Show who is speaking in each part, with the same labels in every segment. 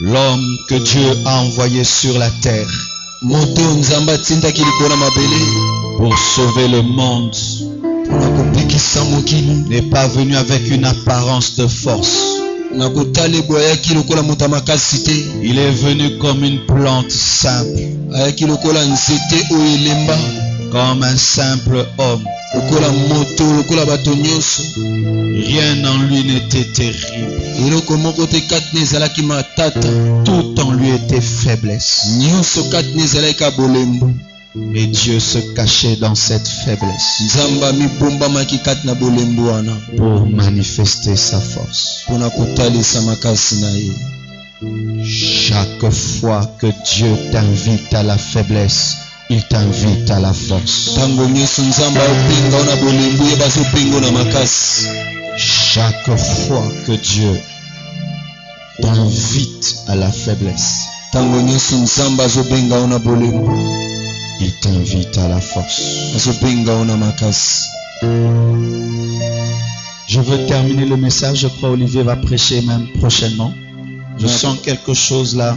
Speaker 1: L'homme que Dieu a envoyé sur la terre pour sauver le monde n'est pas venu avec une apparence de force. Il est venu comme une plante simple, comme un simple homme. Rien en lui n'était terrible. Tout en lui était faiblesse. Mais Dieu se cachait dans cette faiblesse pour manifester sa force. Chaque fois que Dieu t'invite à la faiblesse, il t'invite à la force. Chaque fois que Dieu t'invite à la faiblesse, il t'invite à la force. Je veux terminer le message. Je crois Olivier va prêcher même prochainement. Je sens quelque chose là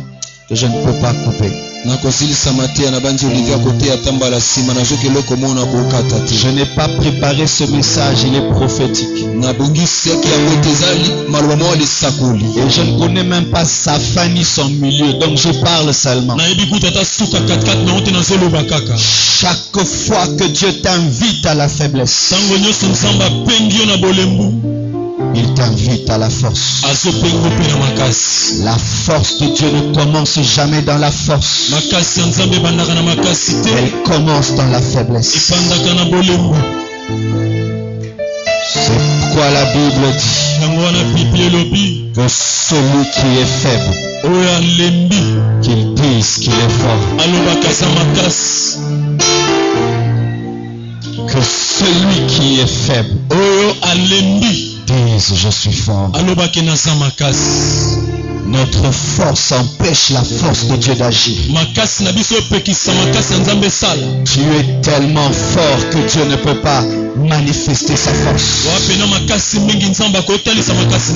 Speaker 1: que je ne peux pas couper. Je n'ai pas préparé ce message, il est prophétique. Et je ne connais même pas sa fin ni son milieu, donc je parle seulement. Chaque fois que Dieu t'invite à la faiblesse, il t'invite à la force. La force de Dieu ne commence jamais dans la force. Elle commence dans la faiblesse. C'est pourquoi la Bible dit que celui qui est faible, qu'il dise qu'il est fort. Que celui qui est faible dise je suis fort. Notre force empêche la force de Dieu d'agir. Dieu est tellement fort que Dieu ne peut pas manifester sa force.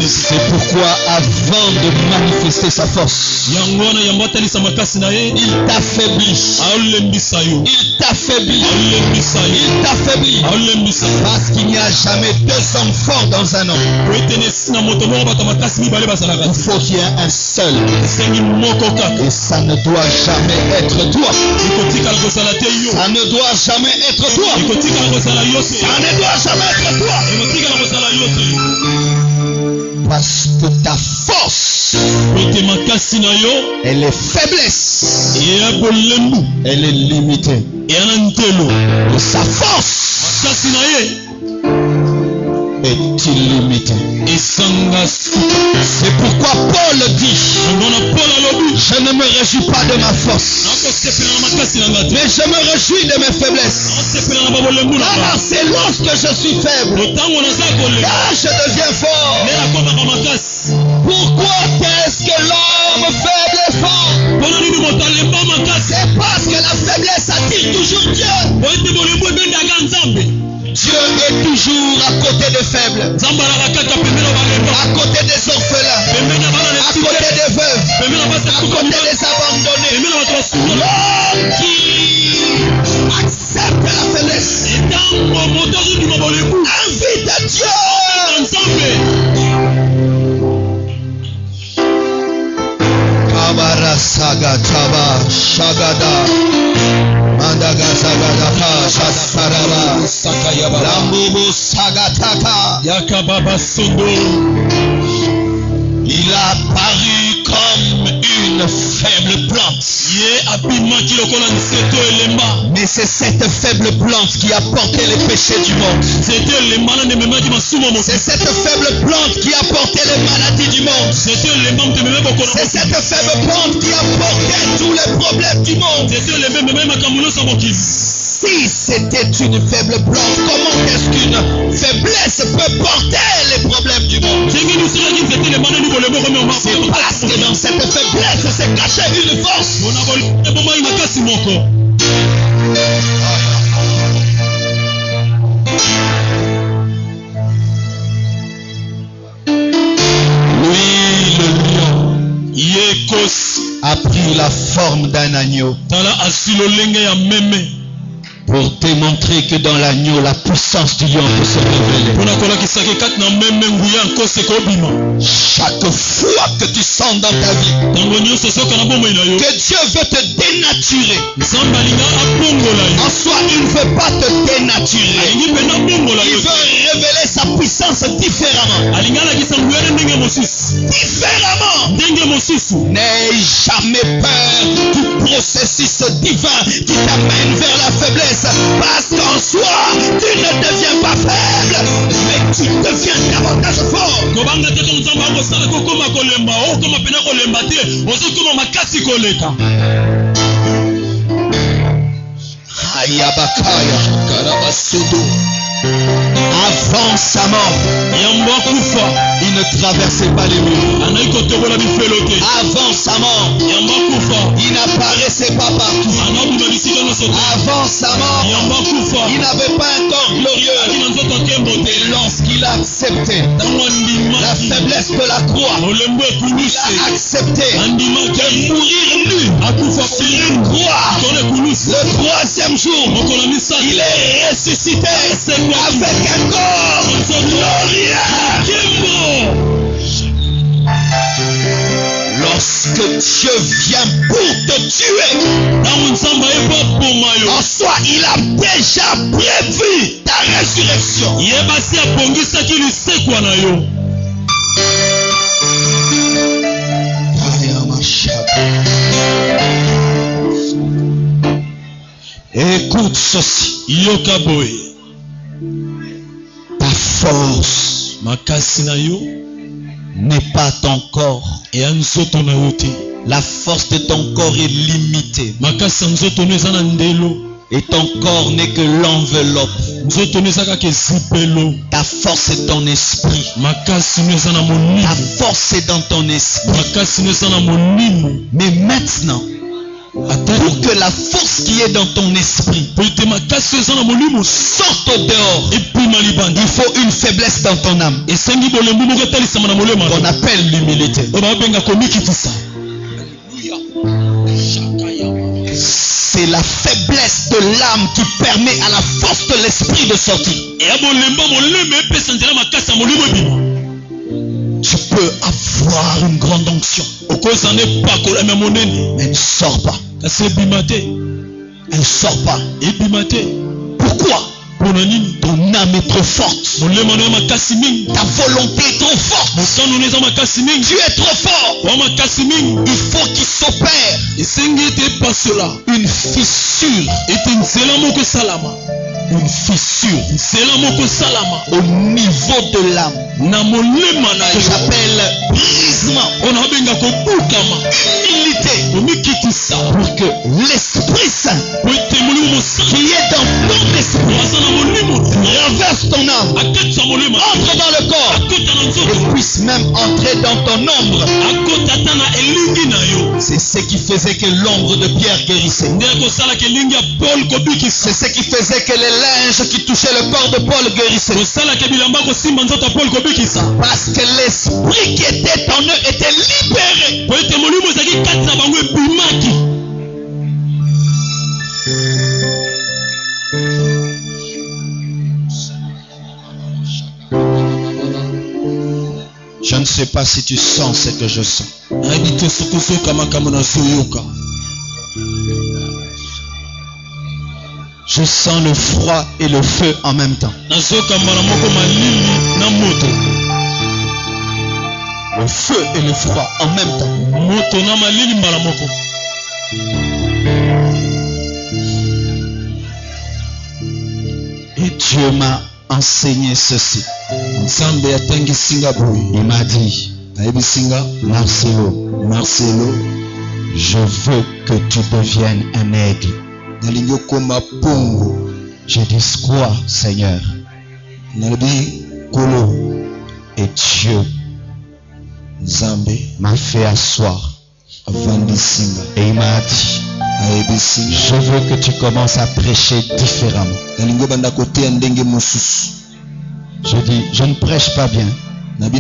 Speaker 1: C'est pourquoi avant de manifester sa force, il t'affaiblit. Il t'affaiblit. Il t'affaiblit. Parce qu'il n'y a jamais deux hommes forts dans un homme. Il faut qu'il y ait un seul. Et ça ne doit jamais être toi. Ça ne doit jamais être toi. Ça ne doit jamais être toi. Parce que ta force, elle est faiblesse. Elle est limitée. Et sa force est illimitée. C'est pourquoi Paul dit, je ne me réjouis pas de ma force, mais je me réjouis de mes faiblesses. Alors c'est lorsque je suis faible que je deviens fort. Pourquoi est-ce que l'homme faible est fort? C'est parce que la faiblesse attire toujours Dieu. Dieu est toujours à côté des faibles, à côté des orphelins, à côté des veuves, à côté des abandonnés. L'homme qui accepte la faiblesse invite Dieu. Kabara saga taba shagada mandaga sagada pa shasaraba sakayaba lambubu sagataka yakababa sondo. Il a apparu comme une faible plante. Mais c'est cette faible plante qui a porté les péchés du monde. C'est cette faible plante qui a porté les maladies du monde. C'est cette faible plante qui a porté tous les problèmes du monde. Si c'était une faible plante, comment est-ce qu'une faiblesse peut porter les problèmes du monde? C'est parce que dans cette faiblesse s'est cachée une force. Lui, le a pris la forme d'un agneau pour démontrer que dans l'agneau, la puissance du lion peut se révéler. Chaque fois que tu sens dans ta vie que Dieu veut te dénaturer, en soi, il ne veut pas te dénaturer. Il veut révéler sa puissance différemment. N'aie jamais peur du processus divin qui t'amène vers la faiblesse. Parce qu'en soi, tu ne deviens pas faible, mais tu deviens davantage fort. Ayabakaya, Karabasudu. Avant sa mort, il ne traversait pas les murs. Avant sa mort, il n'apparaissait pas partout. Avant sa mort, il n'avait pas un corps glorieux. Et lorsqu'il a accepté la faiblesse de la croix, il a accepté de mourir nu sur une croix. Le troisième jour, il est ressuscité avec un corps glorieux. Lorsque Dieu vient pour te tuer, en soi, il a déjà prévu ta résurrection. Écoute ceci. Ta force n'est pas ton corps. La force de ton corps est limitée. Et ton corps n'est que l'enveloppe. Ta force est ton esprit. Ta force est dans ton esprit. Mais maintenant, pour que la force qui est dans ton esprit sorte au dehors, il faut une faiblesse dans ton âme qu'on appelle l'humilité. C'est la faiblesse de l'âme qui permet à la force de l'esprit de sortir. Tu peux avoir une grande onction, mais elle ne sort pas. Elle ne sort pas. Pourquoi? Ton âme est trop forte. Ta volonté est trop forte. Tu es trop fort. Il faut qu'il s'opère une fissure. Une fissure au niveau de l'âme que j'appelle brisement, humilité, pour que l'Esprit Saint qui est dans ton esprit renverse ton âme, entre dans le corps et puisse même entrer dans ton ombre. C'est ce qui faisait que l'ombre de Pierre guérissait. C'est ce qui faisait que les linges qui touchaient le corps de Paul guérissaient. Parce que l'esprit qui était en eux était libéré. Je ne sais pas si tu sens ce que je sens. Je sens le froid et le feu en même temps. Le feu et le froid en même temps. Et Dieu m'a enseigné ceci. Il m'a dit, Marcelo, je veux que tu deviennes un aigle. J'ai dit quoi, Seigneur? Et Dieu m'a fait asseoir. Et il m'a dit, je veux que tu commences à prêcher différemment. Je dis, je ne prêche pas bien. Il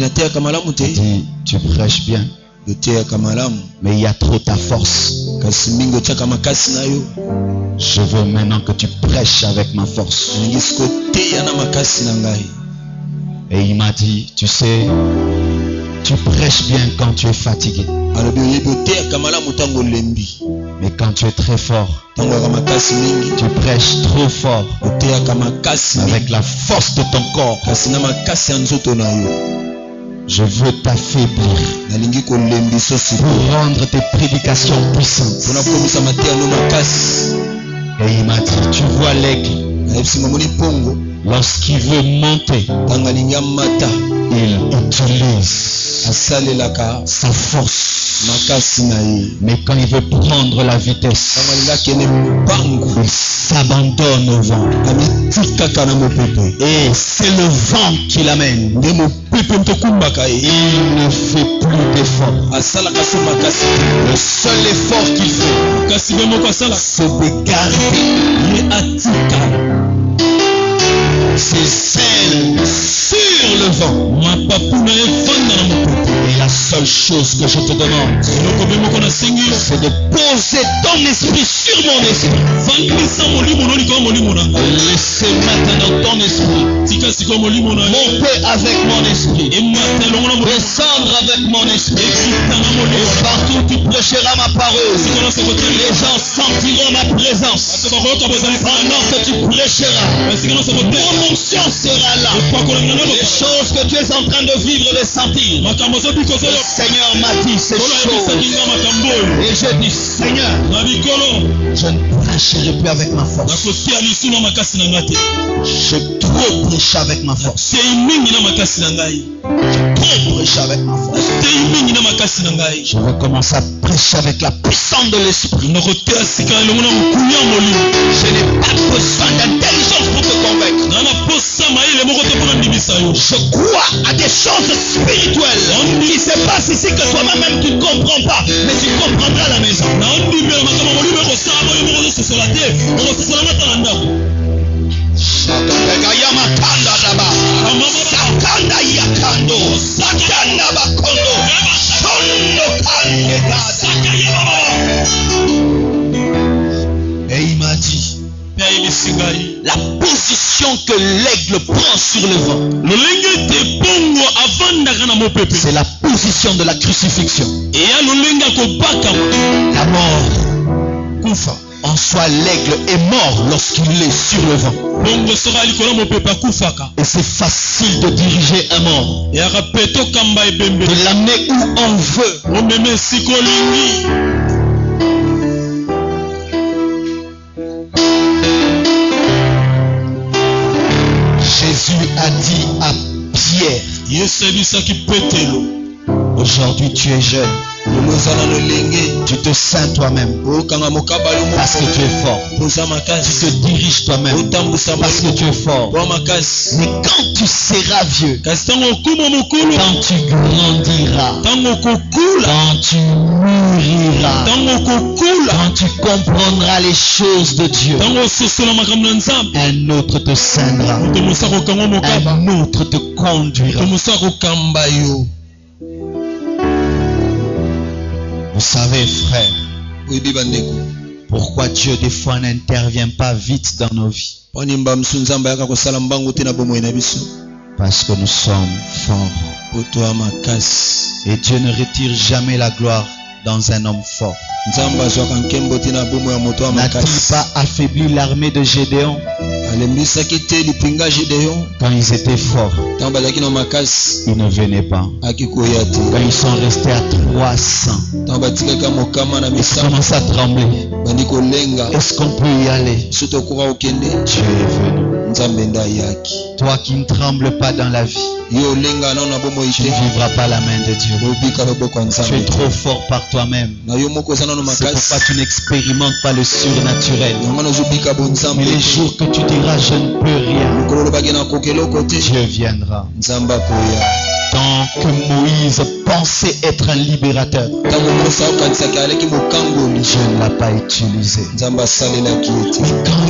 Speaker 1: dit, tu prêches bien.
Speaker 2: Mais il y a trop ta force. Je veux maintenant que tu prêches avec ma force. Et il m'a dit, tu sais, tu prêches bien quand tu es fatigué. Mais quand tu es très fort, tu prêches trop fort avec la force de ton corps. Je veux t'affaiblir pour rendre tes prédications puissantes. Et il m'a dit, tu vois l'aigle, lorsqu'il veut monter, il utilise sa force. Mais quand il veut prendre la vitesse, il s'abandonne au vent. Et c'est le vent qui l'amène. Il ne fait plus d'effort. Le seul effort qu'il fait, c'est de garder ses ailes sur le vent. Et la seule chose que je te demande, c'est de poser ton esprit sur mon esprit. Laissez maintenant ton esprit monter avec mon esprit, descendre avec mon esprit. Et partout tu prêcheras ma parole, les gens sentiront ma présence. Pendant que tu prêcheras, mon onction sera là. Les choses que tu es en train de vivre, les sentir. Le Seigneur m'a dit ces choses. Et je dis, Seigneur, je ne prêcherai plus avec ma force. Je trop prêche avec ma force. Je trop prêche avec ma force. Je veux commencer à prêcher avec la puissance de l'esprit. Je n'ai pas besoin d'intelligence pour te convaincre. Je crois à des choses spirituelles qui se passent ici que toi-même tu ne comprends pas, mais tu comprendras à la maison. Et il m'a dit, la position que l'aigle prend sur le vent, c'est la position de la crucifixion. La mort. En soi, l'aigle est mort lorsqu'il est sur le vent. Et c'est facile de diriger un mort, de l'amener où on veut. Jésus a dit à Pierre, aujourd'hui tu es jeune, tu te sens toi-même parce que tu es fort. Tu te diriges toi-même parce que tu es fort. Mais quand tu seras vieux, quand tu grandiras, quand tu mouriras, quand tu comprendras les choses de Dieu, un autre te ceindra, un autre te conduira. Vous savez, frère, pourquoi Dieu des fois n'intervient pas vite dans nos vies? Parce que nous sommes forts. Et Dieu ne retire jamais la gloire dans un homme fort. N'a-t-il pas affaibli l'armée de Gédéon quand ils étaient forts? Ils ne venaient pas. Quand ils sont restés à 300, ils commencent à trembler. Est-ce qu'on peut y aller? Dieu est venu. Toi qui ne trembles pas dans la vie, tu ne vivras pas la main de Dieu. Tu es trop fort par toi-même. C'est pourquoi tu n'expérimentes pas le surnaturel. Mais les jours que tu diras je ne peux rien, Dieu viendra. Tant que Moïse pensait être un libérateur, Dieu ne l'a pas utilisé. Mais quand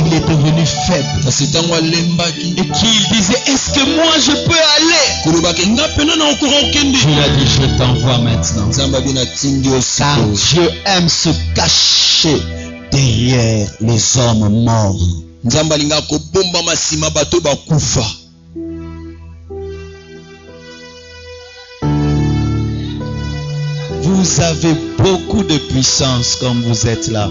Speaker 2: il est devenu faible et qu'il disait, est-ce que moi je peux aller? Dieu a dit, je t'envoie maintenant. Car Dieu aime se cacher derrière les hommes morts. Vous avez beaucoup de puissance comme vous êtes là.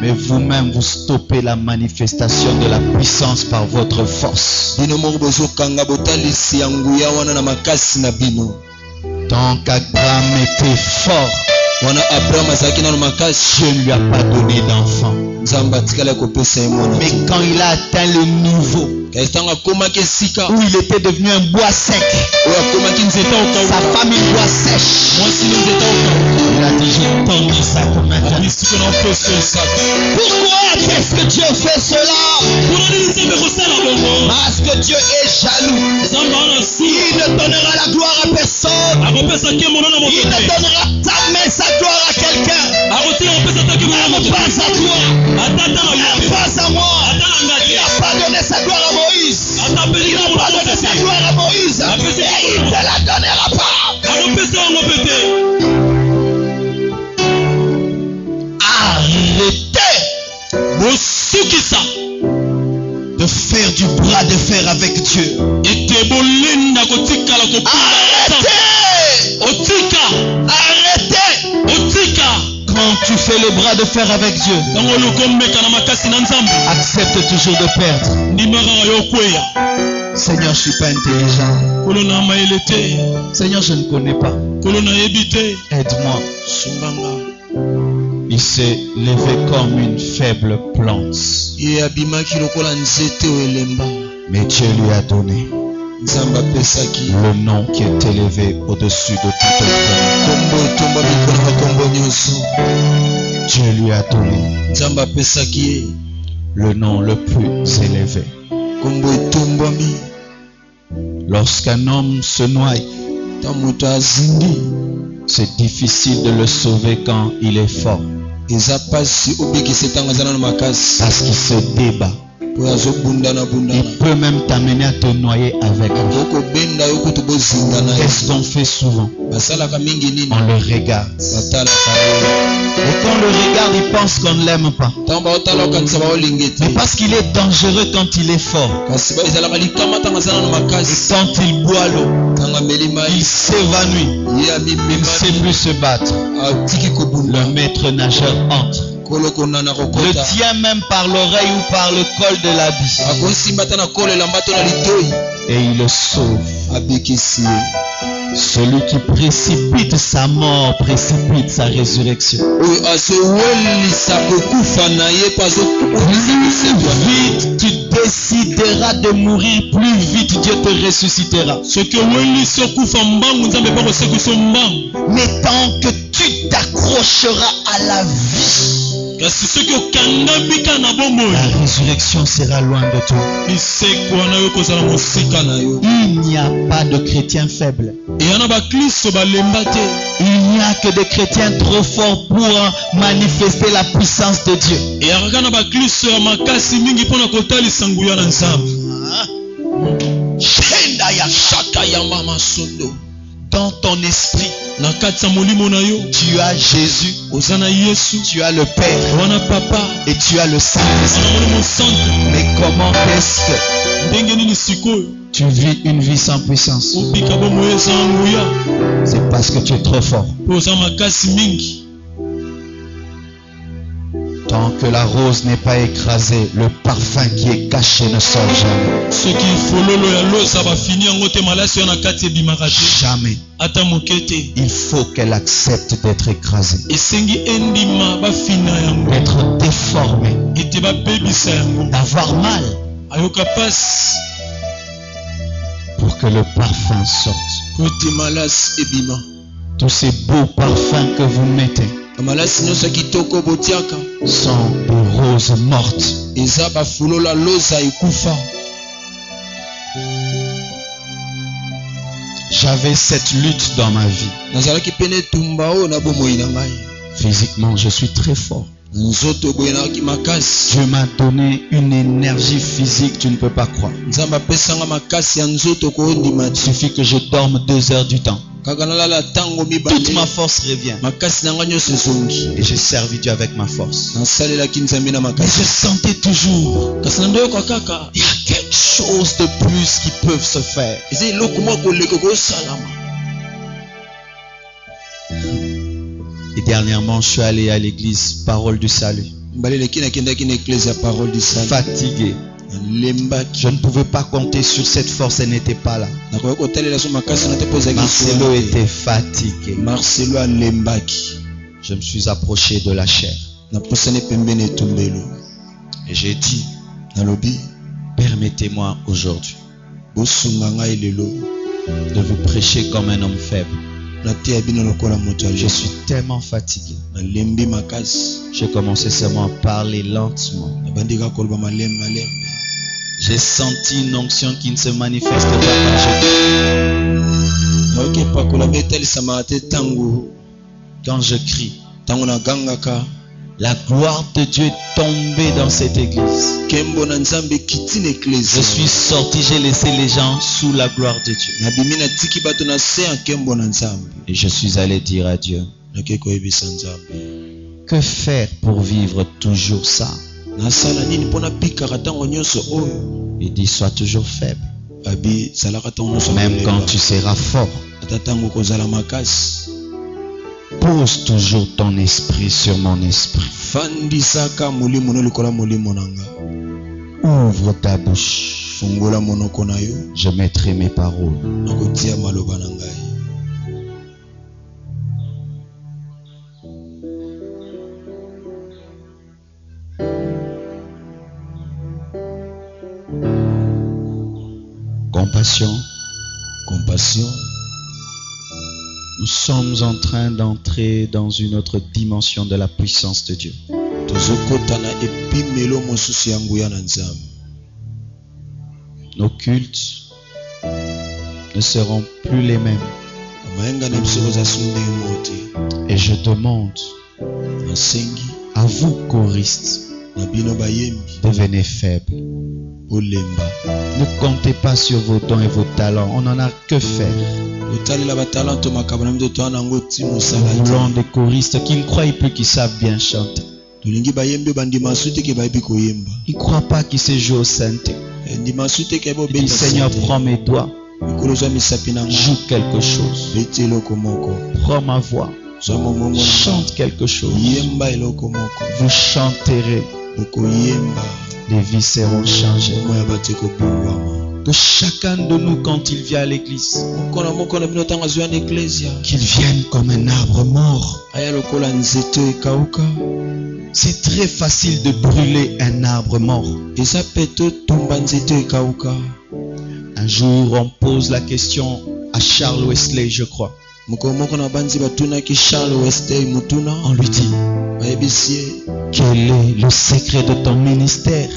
Speaker 2: Mais vous-même, vous stoppez la manifestation de la puissance par votre force. Tant qu'Abraham était fort, Dieu ne lui a pas donné d'enfant. Mais quand il a atteint le niveau où il était devenu un bois sec, sa femme une bois sèche, il a dit, je donne Isaac maintenant. Pourquoi est-ce que Dieu fait cela? Parce que Dieu est jaloux. Il ne donnera la gloire à personne. Il ne donnera jamais sa gloire à quelqu'un. Même pas à toi. Même pas à moi. Il n'a pas donné sa gloire à Moïse. Il n'a pas donné sa gloire à Moïse. Et il ne te la donnera pas. Arrêtez de faire du bras de fer avec Dieu. Arrêtez. Quand tu fais le bras de fer avec Dieu, accepte toujours de perdre. Seigneur, je ne suis pas intelligent. Seigneur, je ne connais pas. Aide-moi. Il s'est levé comme une faible plante. Mais Dieu lui a donné le nom qui est élevé au-dessus de toute autre nom. Dieu lui a donné le nom le plus élevé. Lorsqu'un homme se noie, c'est difficile de le sauver quand il est fort. Parce qu'il se débat. Il peut même t'amener à te noyer avec lui. Qu'est-ce qu'on fait souvent? On le regarde. Et quand on le regarde, il pense qu'on ne l'aime pas. Mais parce qu'il est dangereux quand il est fort. Et quand il boit l'eau, il s'évanouit. Il ne sait plus se battre. Le maître nageur entre. Le tient même par l'oreille ou par le col de l'habit. Et il le sauve. Celui qui précipite sa mort précipite sa résurrection. Plus vite tu décideras de mourir, plus vite Dieu te ressuscitera. Mais tant que tu t'accrocheras à la vie, la résurrection sera loin de toi. Il n'y a pas de chrétiens faibles. Il n'y a que des chrétiens trop forts pour manifester la puissance de Dieu. Dans ton esprit, tu as Jésus, tu as le Père et tu as le Saint-Esprit. Mais comment est-ce que tu vis une vie sans puissance? C'est parce que tu es trop fort. Tant que la rose n'est pas écrasée, le parfum qui est caché ne sort jamais. Jamais. Il faut qu'elle accepte d'être écrasée, d'être déformée, d'avoir mal, pour que le parfum sorte. Tous ces beaux parfums que vous mettez sont des roses mortes. J'avais cette lutte dans ma vie. Physiquement, je suis très fort. Dieu m'a donné une énergie physique, tu ne peux pas croire. Il suffit que je dorme 2 heures du temps. Toute ma force revient. Et j'ai servi Dieu avec ma force. Mais je sentais toujours il y a quelque chose de plus qui peut se faire. Et dernièrement, je suis allé à l'église Parole du Salut. Fatigué. Je ne pouvais pas compter sur cette force, elle n'était pas là. Marcelo était fatigué. Je me suis approché de la chair. Et j'ai dit, permettez-moi aujourd'hui de vous prêcher comme un homme faible. Je suis tellement fatigué. J'ai commencé seulement à parler lentement. J'ai senti une onction qui ne se manifeste pas quand je crie. La gloire de Dieu est tombée dans cette église. Je suis sorti, j'ai laissé les gens sous la gloire de Dieu. Et je suis allé dire à Dieu, que faire pour vivre toujours ça? Il dit, sois toujours faible. Même quand tu seras fort. Pose toujours ton esprit sur mon esprit. Ouvre ta bouche. Je mettrai mes paroles. Compassion. Nous sommes en train d'entrer dans une autre dimension de la puissance de Dieu. Nos cultes ne seront plus les mêmes. Et je demande à vous, choristes, devenez faibles. Ne comptez pas sur vos dons et vos talents. On n'en a que faire. Nous voulons des choristes qui ne croient plus qu'ils savent bien chanter. Ils ne croient pas qu'ils se jouent au synthé. Ils disent, Seigneur, prends mes doigts. Joue quelque chose. Prends ma voix. Chante quelque chose. Vous chanterez. Les vies seront changées. Que chacun de nous, quand il vient à l'église, qu'il vienne comme un arbre mort. C'est très facile de brûler un arbre mort. Un jour, on pose la question à Charles Wesley, je crois. On lui dit, quel est le secret de ton ministère?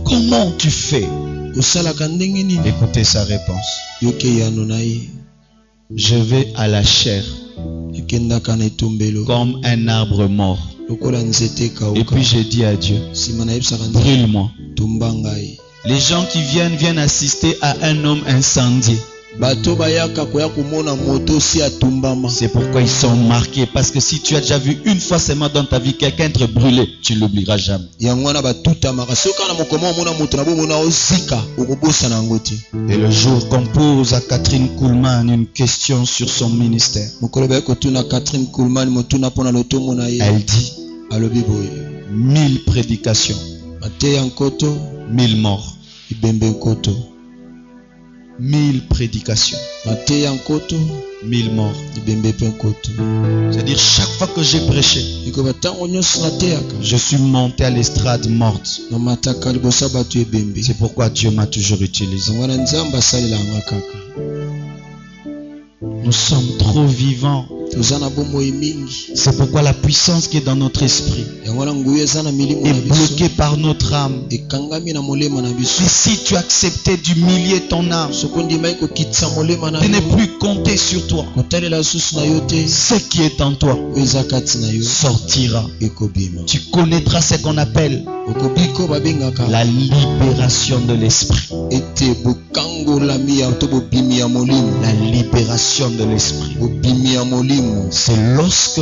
Speaker 2: Comment tu fais? Écoutez sa réponse. Je vais à la chair comme un arbre mort. Et puis j'ai dit à Dieu, brûle-moi. Les gens qui viennent assister à un homme incendié. C'est pourquoi ils sont marqués. Parce que si tu as déjà vu une fois seulement dans ta vie quelqu'un être brûlé, tu ne l'oublieras jamais. Et le jour qu'on pose à Catherine Kuhlman une question sur son ministère, elle dit 1000 prédications, 1000 morts. 1000 prédications, 1000 morts. C'est-à-dire chaque fois que j'ai prêché, je suis monté à l'estrade morte. C'est pourquoi Dieu m'a toujours utilisé. Nous sommes trop vivants. C'est pourquoi la puissance qui est dans notre esprit est bloqué par notre âme. Et si tu acceptais d'humilier ton âme, de ne plus compter sur toi, ce qui est en toi sortira. Tu connaîtras ce qu'on appelle la libération de l'esprit. La libération de l'esprit. C'est lorsque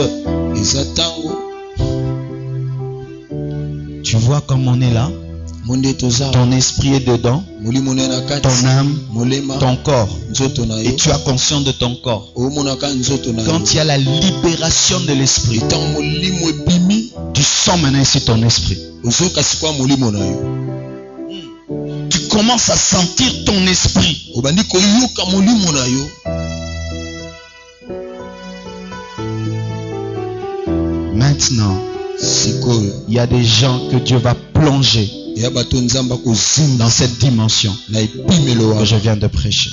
Speaker 2: tu vois comme on est là, ton esprit est dedans, ton âme, ton corps, et tu as conscience de ton corps. Quand il y a la libération de l'esprit, tu sens maintenant ici ton esprit. Tu commences à sentir ton esprit. Maintenant, il y a des gens que Dieu va plonger dans cette dimension que je viens de prêcher.